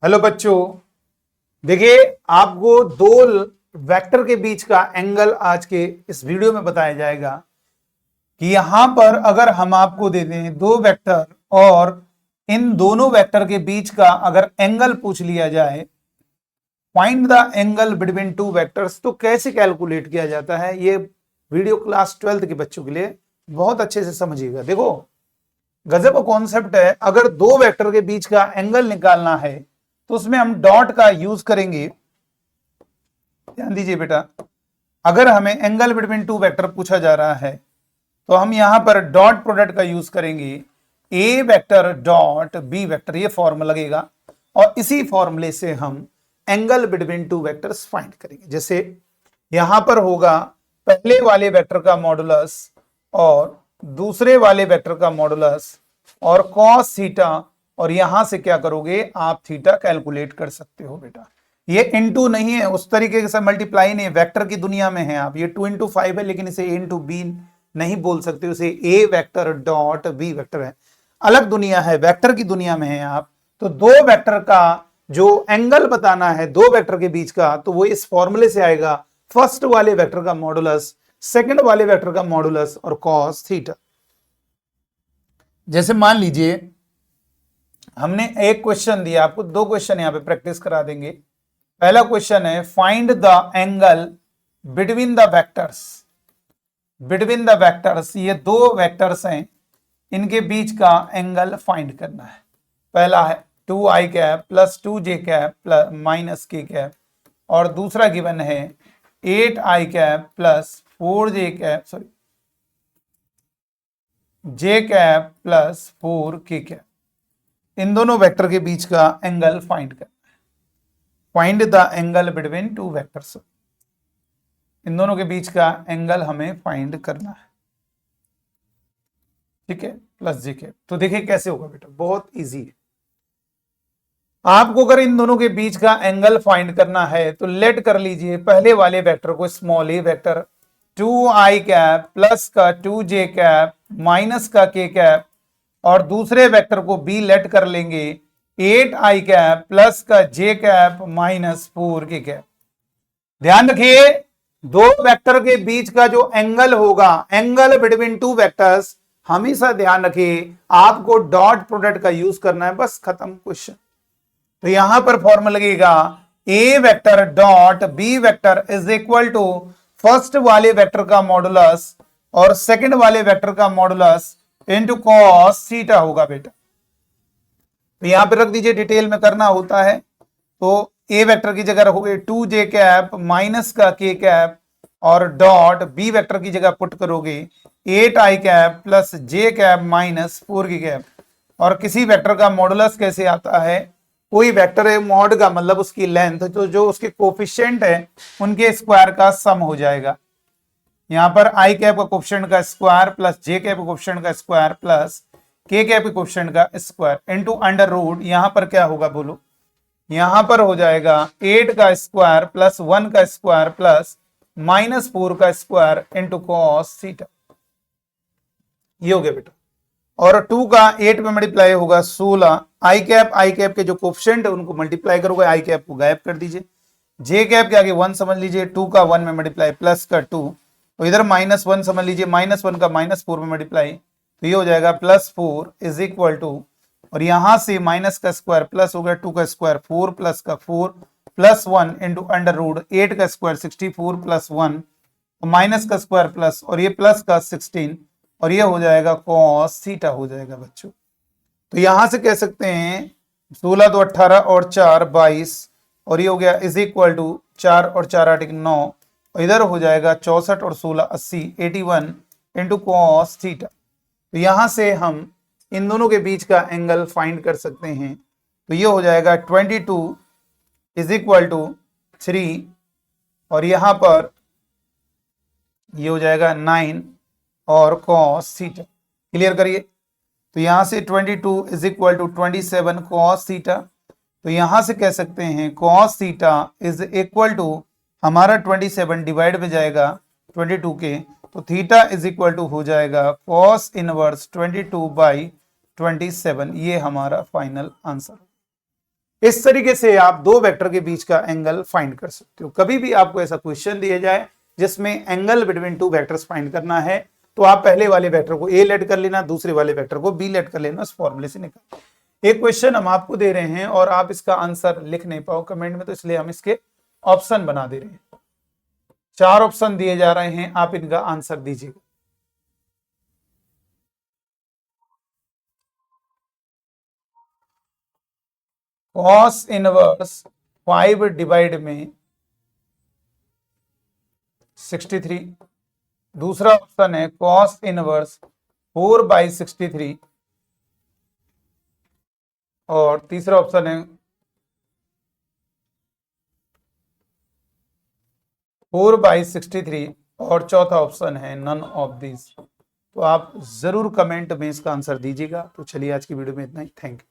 Hello बच्चों, देखिए आपको दो वेक्टर के बीच का एंगल आज के इस वीडियो में बताया जाएगा कि यहां पर अगर हम आपको दे दें दो वेक्टर और इन दोनों वेक्टर के बीच का अगर एंगल पूछ लिया जाए, find the angle between two vectors, तो कैसे कैलकुलेट किया जाता है। ये वीडियो क्लास 12th के बच्चों के लिए बहुत अच्छे से समझिएगा। देखो गजब कॉन्सेप्ट है। अगर दो वेक्टर के बीच का एंगल निकालना है तो उसमें हम डॉट का यूज करेंगे। ध्यान दीजिए बेटा, अगर हमें एंगल बिटवीन टू वेक्टर पूछा जा रहा है तो हम यहां पर डॉट प्रोडक्ट का यूज करेंगे। ए वेक्टर डॉट बी वेक्टर, ये फॉर्मूला लगेगा और इसी फॉर्मूले से हम angle between two vectors find करेंगे। जैसे यहां पर होगा पहले वाले वेक्टर का मॉडुलस और दूसरे वाले वेक्टर का मॉडुलस और कॉस थीटा, और यहां से क्या करोगे आप थीटा कैलकुलेट कर सकते हो बेटा। ये इनटू नहीं है, उस तरीके से मल्टीप्लाई नहीं है, वेक्टर की दुनिया में है आप। ये 2 into 5 है, लेकिन इसे a into b नहीं बोल सकते, उसे a vector dot b vector है, अलग दुनिया है, वेक्टर की दुनिया में है आप। तो दो वेक्टर का जो एंगल बताना है दो वेक्टर के बीच का, तो वो इस फॉर्मूले से आएगा। फर्स्ट वाले वेक्टर का मॉडुलस, सेकंड वाले वेक्टर का मॉडुलस और कॉस थीटा। जैसे मान लीजिए हमने एक क्वेश्चन दिया आपको, दो क्वेश्चन यहां पे प्रैक्टिस करा देंगे। पहला क्वेश्चन है find the angle between the vectors. Between the vectors, ये दो वेक्टर्स हैं, इनके बीच का एंगल फाइंड करना है। पहला है 2i cap plus 2j cap plus minus k cap, और दूसरा गिवन है 8i cap plus 4j cap j cap plus 4k cap. इन दोनों वेक्टर के बीच का एंगल फाइंड करना है। Find the angle between two vectors, इन दोनों के बीच का एंगल हमें फाइंड करना है, ठीक है, प्लस जे कैप। तो देखिए कैसे होगा बेटा, बहुत इजी है। आपको अगर इन दोनों के बीच का एंगल फाइंड करना है तो लेट कर लीजिए पहले वाले वेक्टर को स्मॉल ए वेक्टर 2i कैप प्लस का 2j कैप माइनस का k कैप, और दूसरे वेक्टर को बी लेट कर लेंगे 8i कैप प्लस का j cap minus 4k cap. ध्यान रखिए दो वेक्टर के बीच का जो एंगल होगा, एंगल बिटवीन टू वेक्टर्स, हमेशा ध्यान रखिए आपको डॉट प्रोडक्ट का यूज करना है, बस खत्म क्वेश्चन। तो यहां पर फॉर्मूला लगेगा A vector dot B vector is equal to first वाले वेक्टर का मॉडुलस और सेकंड वाले वेक्टर का मॉडुलस इनटू कॉस थीटा होगा बेटा। तो यहां पे रख दीजिए, डिटेल में करना होता है। तो ए वेक्टर की जगह रखोगे 2j कैप माइनस का k कैप, और डॉट बी वेक्टर की जगह पुट करोगे 8i cap plus j cap minus 4k cap. और किसी वेक्टर का मॉडुलस कैसे आता है, कोई वेक्टर है मॉड का मतलब उसकी लेंथ, तो जो उसके कोफिशिएंट है उनके स्क्वायर का सम हो जाएगा। यहां पर i कैप का कोफिशिएंट का स्क्वायर प्लस j कैप का कोफिशिएंट का स्क्वायर प्लस k कैप के कोफिशिएंट का स्क्वायर इनटू अंडर रूट। यहां पर क्या होगा बोलो, यहां पर हो जाएगा 8 का स्क्वायर प्लस 1 का स्क्वायर प्लस माइनस 4 का स्क्वायर इनटू कॉस थीटा। ये हो गया बेटा। और 2 का 8 में मल्टीप्लाई होगा 16, आई कैप के जो कोफिशिएंट है उनको मल्टीप्लाई करोगे, आई कैप को गायब कर दीजिए, जे कैप के आगे 1 समझ लीजिए, 2 का 1 में मल्टीप्लाई प्लस का 2, तो इधर माइनस 1 समझ लीजिए, माइनस 1 का माइनस 4 में मल्टीप्लाई, तो ये हो जाएगा प्लस 4 इज इक्वल टू, और यहां से माइनस का स्क्वायर प्लस हो गया 2 का स्क्वायर 4 प्लस का 4 प्लस 1 इंटू अंडर रूट 8 का स्क्वायर 64 प्लस 1 माइनस का स्क्वायर प्लस, और ये प्लस का 16, और ये हो जाएगा कॉस थीटा हो जाएगा बच्चों। तो यहां से कह सकते हैं 16 तो 18 और 4 22, और ये हो गया इज इक्वल टू 4 और 4 8 9, और इधर हो जाएगा 64 और 16 80 81 इंटू कॉस थीटा। तो यहां से हम इन दोनों के बीच का एंगल फाइंड कर सकते हैं। तो ये हो जाएगा 22 इज इक्वल टू 3, और यहां पर ये हो जाएगा 9 और कॉस थीटा। क्लियर करिए। तो यहां से 22 is equal to 27 cos theta. तो यहां से कह सकते हैं cos theta is equal to, हमारा 27 डिवाइड में जाएगा 22 के, तो थीटा इज इक्वल टू हो जाएगा कॉस इनवर्स 22 बाई 27। ये हमारा फाइनल आंसर। इस तरीके से आप दो वेक्टर के बीच का एंगल फाइंड कर सकते हो। कभी भी आपको ऐसा क्वेश्चन दिया जाए जिसमें angle between two vectors find करना है, तो आप पहले वाले वेक्टर को ए लेट कर लेना, दूसरे वाले वेक्टर को बी लेट कर लेना, उस फॉर्मूले से निकाल। एक क्वेश्चन हम आपको दे रहे हैं और आप इसका आंसर लिख नहीं पाओ कमेंट में, तो इसलिए हम इसके ऑप्शन बना दे रहे हैं। 4 ऑप्शन दिए जा रहे हैं, आप इनका आंसर दीजिएगा। कॉस इनवर्स 5 डिवाइड में 63। दूसरा ऑप्शन है कॉस इनवर्स 4/63। और तीसरा ऑप्शन है 4/63। और चौथा ऑप्शन है नन ऑफ दिस। तो आप जरूर कमेंट में इसका आंसर दीजिएगा। तो चलिए आज की वीडियो में इतना ही। Thank you.